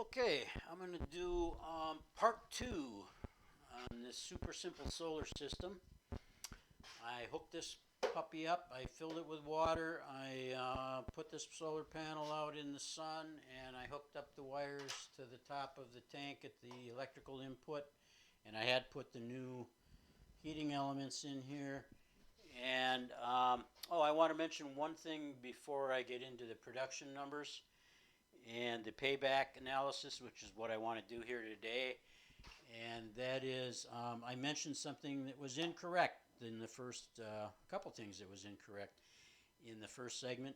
Okay, I'm going to do part two on this super simple solar system. I hooked this puppy up, I filled it with water, I put this solar panel out in the sun, and I hooked up the wires to the top of the tank at the electrical input, and I had put the new heating elements in here. And I want to mention one thing before I get into the production numbers and the payback analysis, which is what I want to do here today. And that is, I mentioned something that was incorrect in the first couple things that was incorrect in the first segment.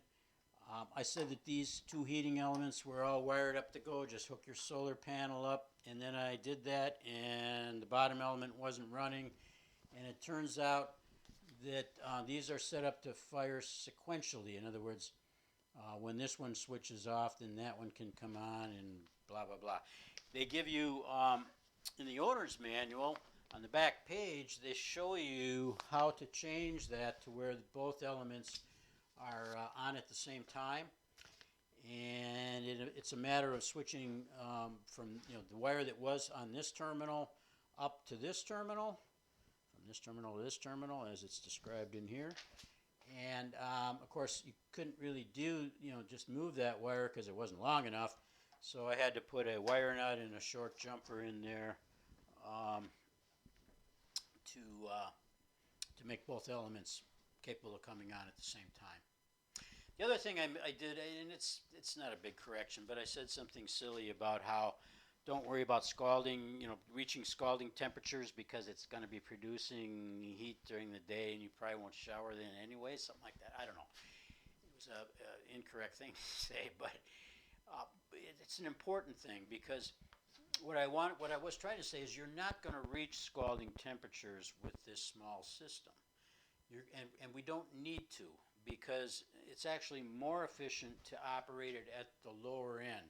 I said that these two heating elements were all wired up to go, just hook your solar panel up, and then I did that, and the bottom element wasn't running, and it turns out that these are set up to fire sequentially. In other words, when this one switches off, then that one can come on and blah, blah, blah. They give you, in the owner's manual, on the back page, they show you how to change that to where both elements are on at the same time. And it's a matter of switching from the wire that was on this terminal up to this terminal, from this terminal to this terminal, as it's described in here. And of course, you couldn't really do, just move that wire because it wasn't long enough. So I had to put a wire nut and a short jumper in there to make both elements capable of coming on at the same time. The other thing I did, and it's not a big correction, but I said something silly about how don't worry about scalding, reaching scalding temperatures because it's going to be producing heat during the day and you probably won't shower then anyway, something like that. I don't know. It was an incorrect thing to say, but it's an important thing because what I was trying to say is you're not going to reach scalding temperatures with this small system. And we don't need to because it's actually more efficient to operate it at the lower end.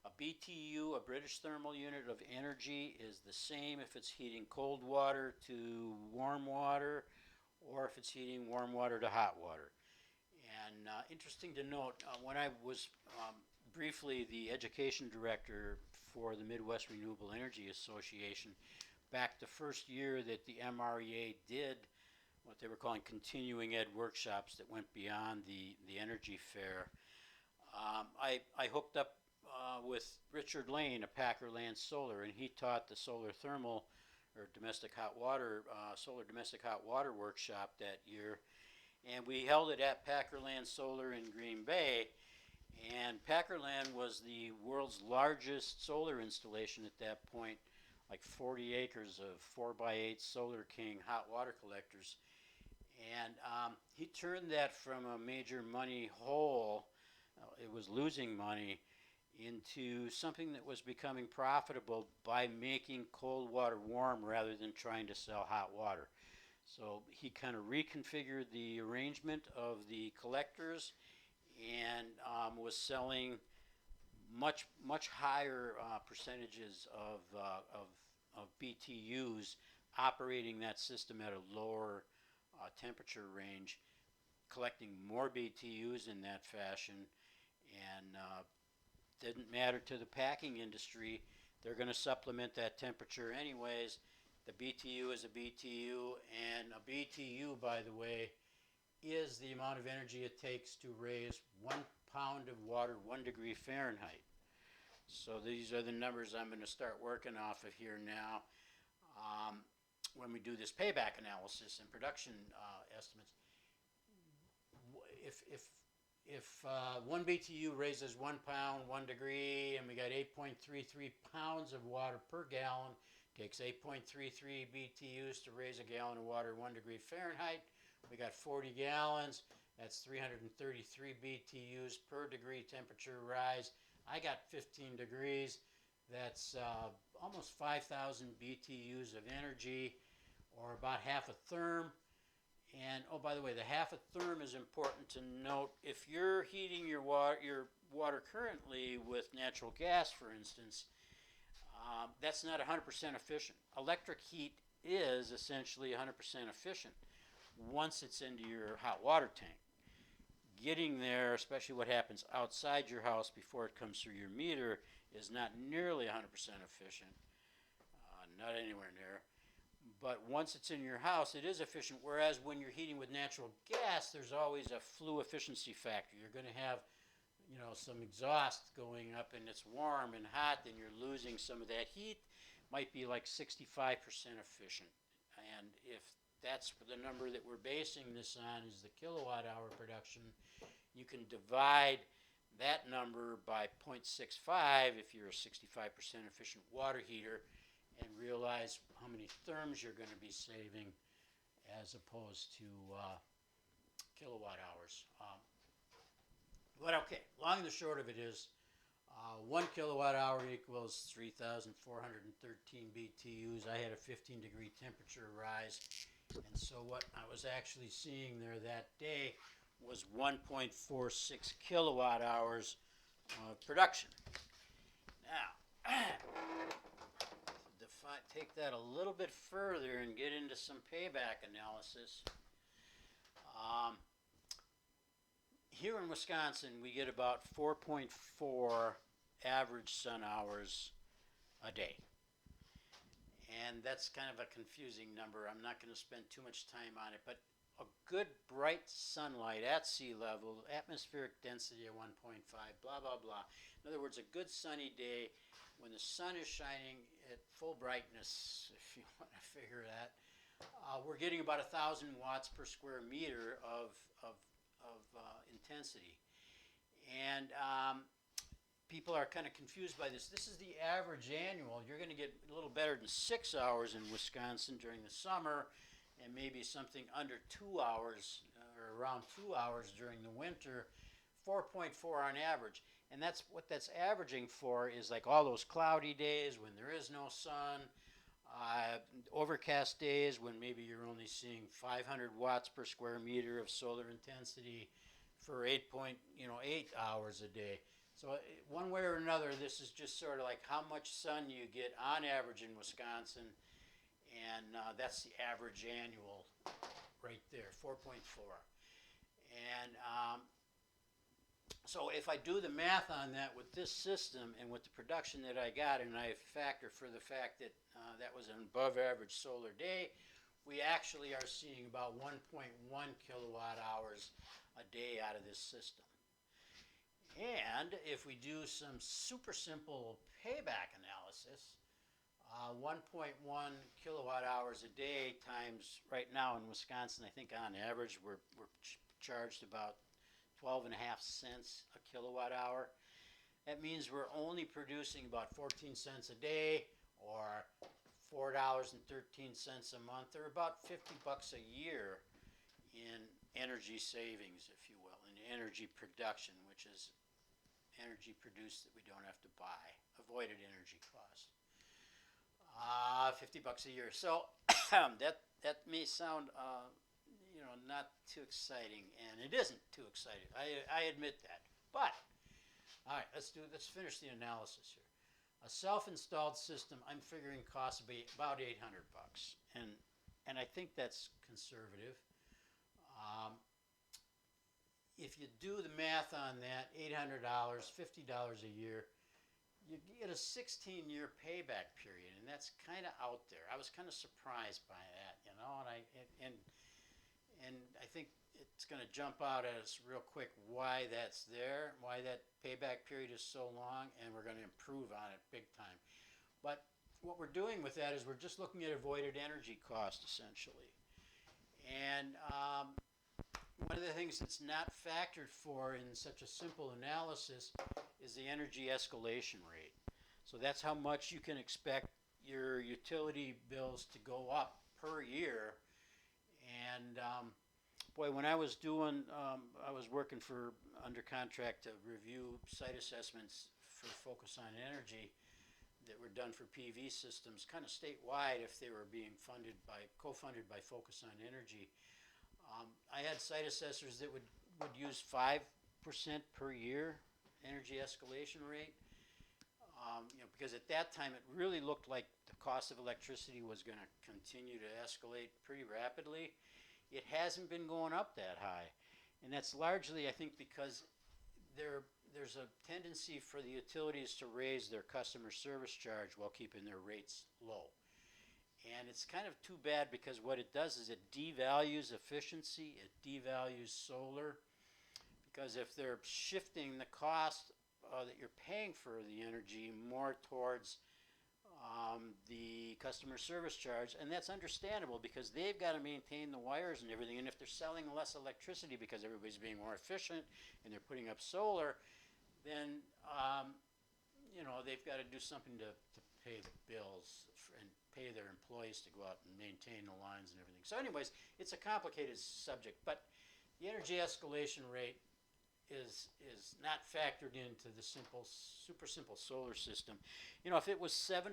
A BTU, a British Thermal Unit of Energy, is the same if it's heating cold water to warm water or if it's heating warm water to hot water. And interesting to note, when I was briefly the education director for the Midwest Renewable Energy Association, back the first year that the MREA did what they were calling continuing ed workshops that went beyond the energy fair, I hooked up with Richard Lane of Packer Land Solar, and he taught the solar thermal or domestic hot water, solar domestic hot water workshop that year. And we held it at Packer Land Solar in Green Bay. And Packer Land was the world's largest solar installation at that point, like 40 acres of 4x8 Solar King hot water collectors. And he turned that from a major money hole, it was losing money, into something that was becoming profitable by making cold water warm rather than trying to sell hot water. So he kind of reconfigured the arrangement of the collectors and was selling much higher percentages of BTUs operating that system at a lower temperature range, collecting more BTUs in that fashion, and didn't matter to the packing industry. They're going to supplement that temperature anyways. The BTU is a BTU, and a BTU, by the way, is the amount of energy it takes to raise 1 pound of water 1 degree Fahrenheit. So these are the numbers I'm going to start working off of here now. When we do this payback analysis and production estimates, if 1 BTU raises 1 pound 1 degree, and we got 8.33 pounds of water per gallon, takes 8.33 BTUs to raise a gallon of water 1 degree Fahrenheit. We got 40 gallons. That's 333 BTUs per degree temperature rise. I got 15 degrees. That's almost 5,000 BTUs of energy, or about half a therm. And oh, by the way, the half a therm is important to note. If you're heating your water currently with natural gas, for instance, that's not 100% efficient. Electric heat is essentially 100% efficient once it's into your hot water tank. Getting there, especially what happens outside your house before it comes through your meter, is not nearly 100% efficient, not anywhere near. But once it's in your house, it is efficient, whereas when you're heating with natural gas, there's always a flue efficiency factor. You're going to have, some exhaust going up and it's warm and hot, and you're losing some of that heat. Might be like 65% efficient. And if that's the number that we're basing this on is the kilowatt hour production, you can divide that number by 0.65 if you're a 65% efficient water heater, and realize how many therms you're going to be saving as opposed to kilowatt hours. But okay, long and the short of it is 1 kilowatt hour equals 3,413 BTUs. I had a 15-degree temperature rise, and so what I was actually seeing there that day was 1.46 kilowatt hours of production. Now, take that a little bit further and get into some payback analysis. Here in Wisconsin, we get about 4.4 average sun hours a day. And that's kind of a confusing number. I'm not going to spend too much time on it, but a good bright sunlight at sea level, atmospheric density of 1.5, blah, blah, blah. In other words, a good sunny day when the sun is shining at full brightness, if you want to figure that, we're getting about 1,000 watts per square meter of intensity. And people are kind of confused by this. This is the average annual. You're going to get a little better than 6 hours in Wisconsin during the summer, and maybe something under 2 hours or around 2 hours during the winter, 4.4 on average. And that's what that's averaging for is like all those cloudy days when there is no sun, overcast days when maybe you're only seeing 500 watts per square meter of solar intensity for 8.8 hours a day. So one way or another, this is just sort of like how much sun you get on average in Wisconsin, and that's the average annual right there, 4.4. And so if I do the math on that with this system and with the production that I got, and I factor for the fact that that was an above average solar day, we actually are seeing about 1.1 kilowatt hours a day out of this system. And if we do some super simple payback analysis, 1.1 kilowatt hours a day times, right now in Wisconsin, I think on average we're charged about 12 and a half cents a kilowatt hour. That means we're only producing about 14 cents a day, or $4.13 a month, or about 50 bucks a year in energy savings, if you will, in energy production, which is energy produced that we don't have to buy, avoided energy cost. 50 bucks a year. So that may sound not too exciting, and it isn't too exciting. I admit that. But all right, let's finish the analysis here. A self-installed system, I'm figuring costs about 800 bucks, and I think that's conservative. If you do the math on that, $800, $50 a year, you get a 16-year payback period, and that's kind of out there. I was kind of surprised by that, and I think it's going to jump out at us real quick why that's there, why that payback period is so long, and we're going to improve on it big time. But what we're doing with that is we're just looking at avoided energy cost, essentially. And one of the things that's not factored for in such a simple analysis is the energy escalation rate. So that's how much you can expect your utility bills to go up per year. And boy, when I was I was working under contract to review site assessments for Focus on Energy that were done for PV systems, kind of statewide if they were being co-funded by Focus on Energy. I had site assessors that would use 5% per year energy escalation rate, because at that time it really looked like the cost of electricity was going to continue to escalate pretty rapidly. It hasn't been going up that high, and that's largely, I think, because there's a tendency for the utilities to raise their customer service charge while keeping their rates low. And it's kind of too bad because what it does is it devalues efficiency, it devalues solar, because if they're shifting the cost that you're paying for the energy more towards the customer service charge, and that's understandable because they've got to maintain the wires and everything, and if they're selling less electricity because everybody's being more efficient and they're putting up solar, then they've got to do something to pay the bills and pay their employees to go out and maintain the lines and everything. So anyways, it's a complicated subject, but the energy escalation rate is not factored into the super simple solar system. If it was 7%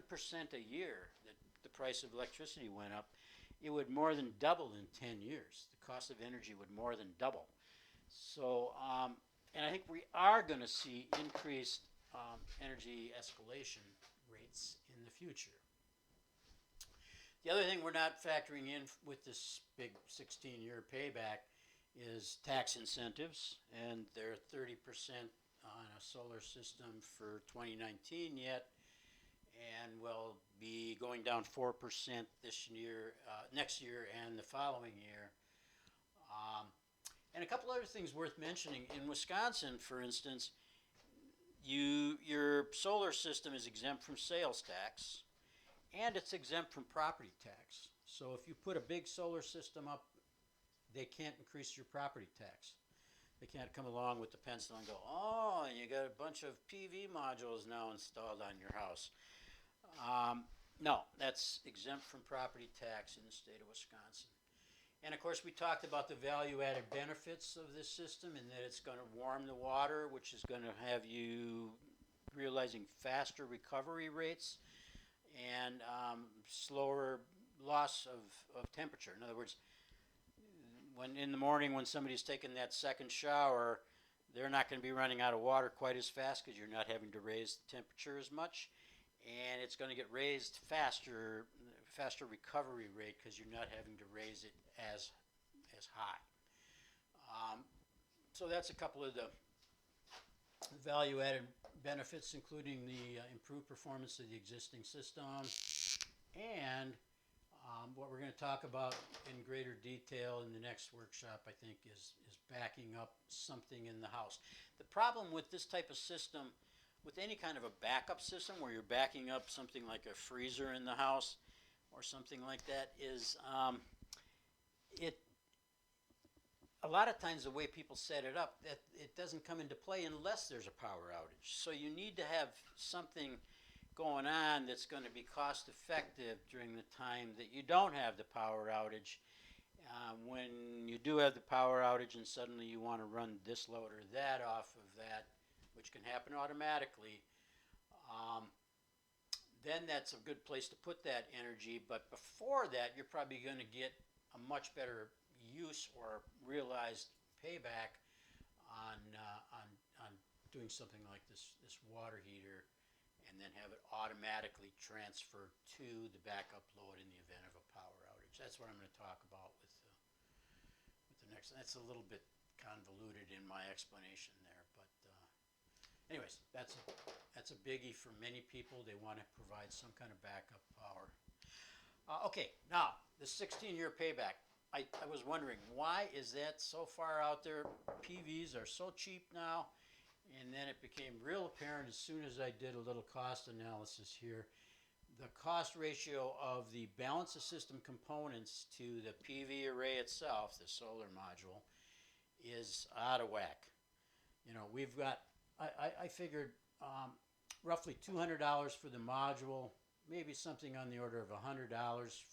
a year that the price of electricity went up, it would more than double in 10 years. The cost of energy would more than double. So, and I think we are going to see increased energy escalation rates in the future. The other thing we're not factoring in with this big 16-year payback is tax incentives, and they're 30% on a solar system for 2019 yet, and will be going down 4% this year, next year, and the following year. And a couple other things worth mentioning. In Wisconsin, for instance, your solar system is exempt from sales tax, and it's exempt from property tax. So if you put a big solar system up, they can't increase your property tax. They can't come along with the pencil and go, oh, you got a bunch of PV modules now installed on your house. No, that's exempt from property tax in the state of Wisconsin. And of course, we talked about the value-added benefits of this system, and that it's going to warm the water, which is going to have you realizing faster recovery rates and slower loss of temperature. In other words, when in the morning when somebody's taking that second shower, they're not going to be running out of water quite as fast because you're not having to raise the temperature as much, and it's going to get raised faster recovery rate because you're not having to raise it as high. So that's a couple of the value-added benefits, including the improved performance of the existing system, and what we're going to talk about in greater detail in the next workshop, I think, is backing up something in the house. The problem with this type of system, with any kind of a backup system where you're backing up something like a freezer in the house or something like that, is a lot of times the way people set it up, that it doesn't come into play unless there's a power outage. So you need to have something going on that's going to be cost effective during the time that you don't have the power outage. When you do have the power outage and suddenly you want to run this load or that off of that, which can happen automatically, then that's a good place to put that energy. But before that, you're probably going to get a much better use or realized payback on doing something like this water heater, and then have it automatically transfer to the backup load in the event of a power outage. That's what I'm going to talk about with the next. That's a little bit convoluted in my explanation there, but anyways, that's a biggie for many people. They want to provide some kind of backup power. Okay, now the 16-year payback. I was wondering, why is that so far out there? PVs are so cheap now. And then it became real apparent as soon as I did a little cost analysis here. The cost ratio of the balance of system components to the PV array itself, the solar module, is out of whack. We've got, I figured roughly $200 for the module, maybe something on the order of $100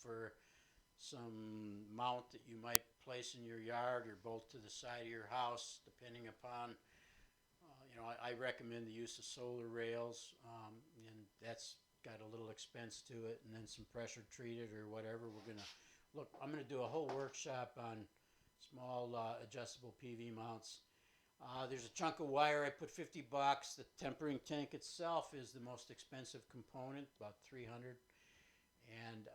for some mount that you might place in your yard or bolt to the side of your house, depending upon, I recommend the use of solar rails, and that's got a little expense to it, and then some pressure treated or whatever. I'm going to do a whole workshop on small adjustable PV mounts. There's a chunk of wire. I put $50. The tempering tank itself is the most expensive component, about $300, and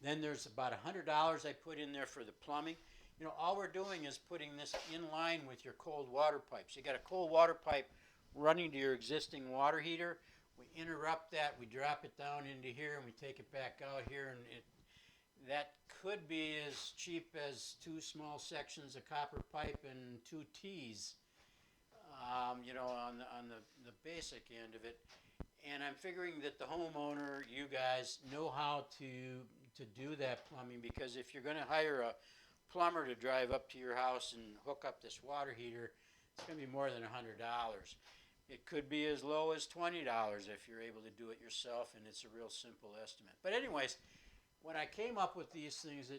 then there's about $100 I put in there for the plumbing. You know, all we're doing is putting this in line with your cold water pipes. You got a cold water pipe running to your existing water heater. We interrupt that, we drop it down into here, and we take it back out here, and that could be as cheap as 2 small sections of copper pipe and 2 T's, you know, on the basic end of it. And I'm figuring that the homeowner, you guys, know how to do that plumbing, because if you're going to hire a plumber to drive up to your house and hook up this water heater, it's going to be more than $100. It could be as low as $20 if you're able to do it yourself, and it's a real simple estimate. But anyways, when I came up with these things,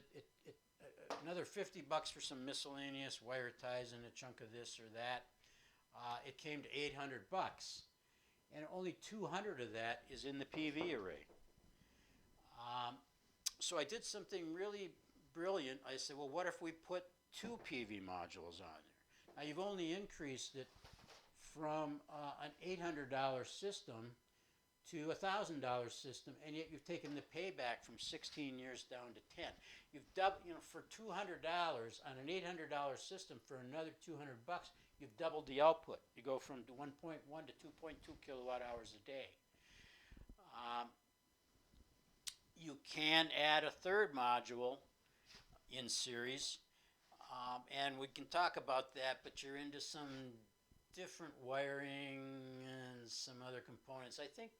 another $50 for some miscellaneous wire ties and a chunk of this or that, it came to $800. And only 200 of that is in the PV array. So I did something really brilliant. I said, well, what if we put 2 PV modules on there? Now, you've only increased it from an $800 system to a $1,000 system, and yet you've taken the payback from 16 years down to 10. You've doubled, you know, for $200 on an $800 system for another $200, you've doubled the output. You go from 1.1 to 2.2 kilowatt hours a day. You can add a third module in series, and we can talk about that, but you're into some different wiring and some other components. I think,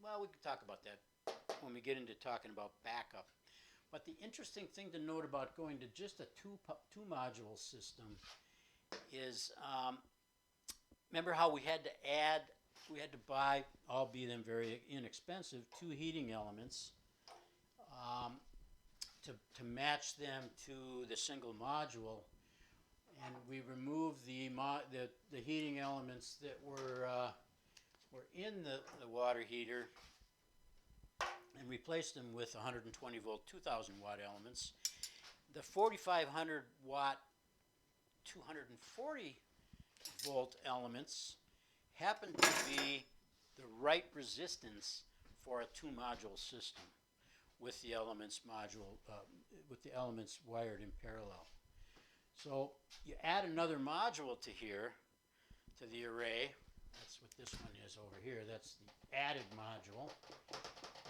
well, we can talk about that when we get into talking about backup. But the interesting thing to note about going to just a two module system is, remember how we had to buy, albeit them very inexpensive, 2 heating elements to match them to the single module, and we removed the heating elements that were in the water heater and replaced them with 120 volt 2000 watt elements. The 4500 watt 240 volt elements happen to be the right resistance for a 2 module system with the elements wired in parallel. So you add another module to here, to the array. That's what this one is over here. That's the added module.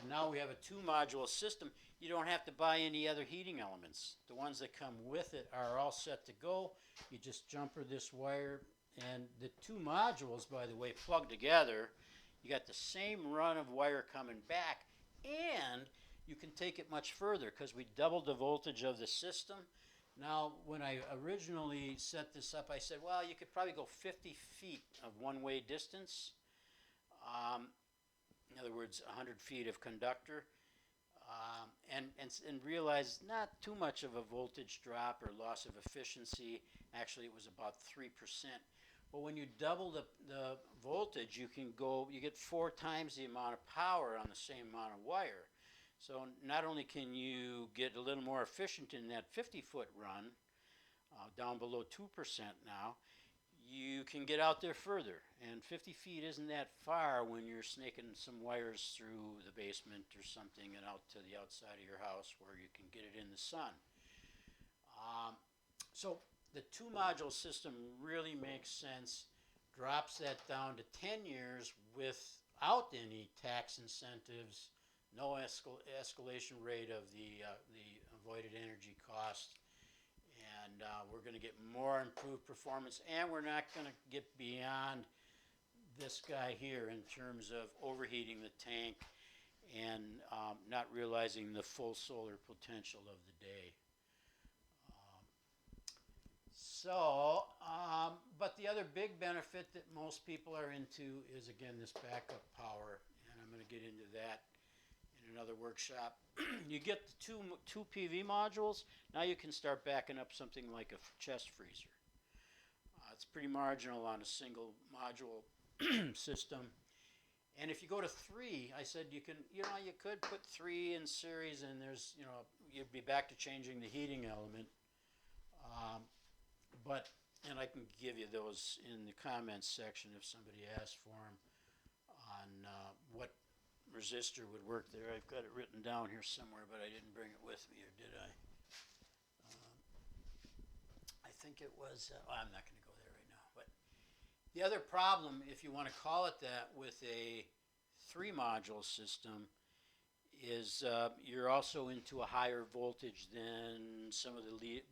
And now we have a 2 module system. You don't have to buy any other heating elements. The ones that come with it are all set to go. You just jumper this wire, and the 2 modules, by the way, plug together. You got the same run of wire coming back, and you can take it much further because we doubled the voltage of the system. Now, when I originally set this up, I said, well, you could probably go 50 feet of one-way distance. In other words, 100 feet of conductor, and realize not too much of a voltage drop or loss of efficiency. Actually, it was about 3%. But when you double the voltage, you get 4 times the amount of power on the same amount of wire. So not only can you get a little more efficient in that 50-foot run, down below 2% now, you can get out there further. And 50 feet isn't that far when you're snaking some wires through the basement or something and out to the outside of your house where you can get it in the sun. So the 2 module system really makes sense, drops that down to 10 years without any tax incentives, no escalation rate of the avoided energy cost, and we're going to get more improved performance, and we're not going to get beyond this guy here in terms of overheating the tank and not realizing the full solar potential of the day. But the other big benefit that most people are into is, again, this backup power, and I'm going to get into that in another workshop. You get the two PV modules. Now you can start backing up something like a chest freezer. It's pretty marginal on a single module system. And if you go to 3, I said you could put 3 in series, and you'd be back to changing the heating element. And I can give you those in the comments section if somebody asks for them on what resistor would work there. I've got it written down here somewhere, but I didn't bring it with me, or did I? think it was, I'm not going to go there right now. But the other problem, if you want to call it that, with a 3-module system is you're also into a higher voltage than some of the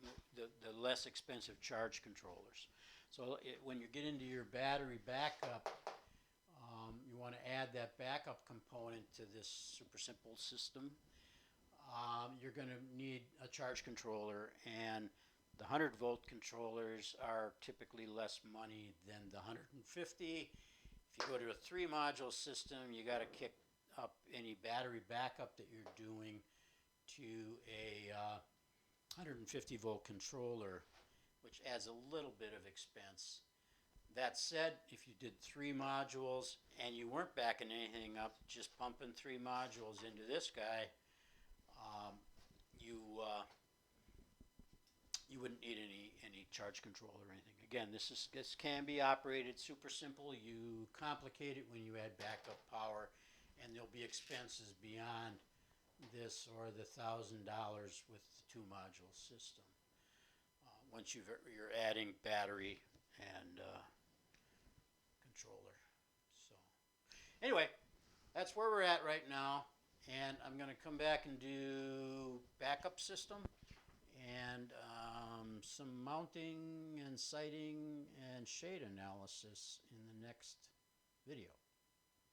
less expensive charge controllers. So when you get into your battery backup, you want to add that backup component to this super simple system. You're going to need a charge controller, and the 100-volt controllers are typically less money than the 150. If you go to a 3-module system, you got to kick up any battery backup that you're doing to a 150-volt controller, which adds a little bit of expense. That said, if you did 3 modules and you weren't backing anything up, just pumping 3 modules into this guy, you wouldn't need any charge control or anything. Again, this can be operated super simple. You complicate it when you add backup power, and there'll be expenses beyond this or the $1,000 with the 2-module system. Once you're adding battery and controller. So anyway, that's where we're at right now, and I'm going to come back and do backup system and some mounting and sighting and shade analysis in the next video.